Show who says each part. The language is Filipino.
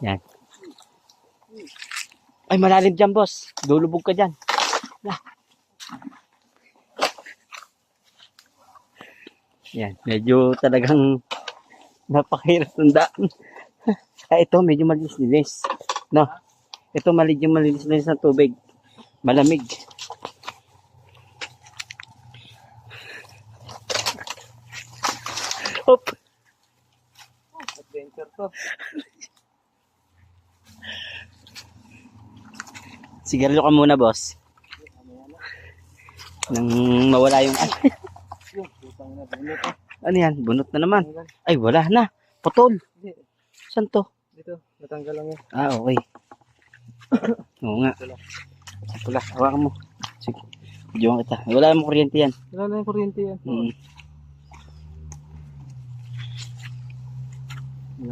Speaker 1: Yan. Ay, malalim dyan, boss. Lulubog ka dyan. Lah. Yan, medyo talagang napakahirap ng daan. Ay, ito, medyo malinis-linis. No? Ito, medyo malinis-linis ng tubig. Malamig. Hop!
Speaker 2: Adventure to.
Speaker 1: Sigarilyo ka muna, boss. Nang mawala yung... Ano yan? Bunot na naman. Ay, wala na. Putol. Saan to?
Speaker 2: Dito, natanggal lang yan.
Speaker 1: Ah, okay. Oo nga. Pula, hawakan mo. Sige. Diyan kita. Wala mo kuryente yan.
Speaker 2: Wala na yung kuryente yan.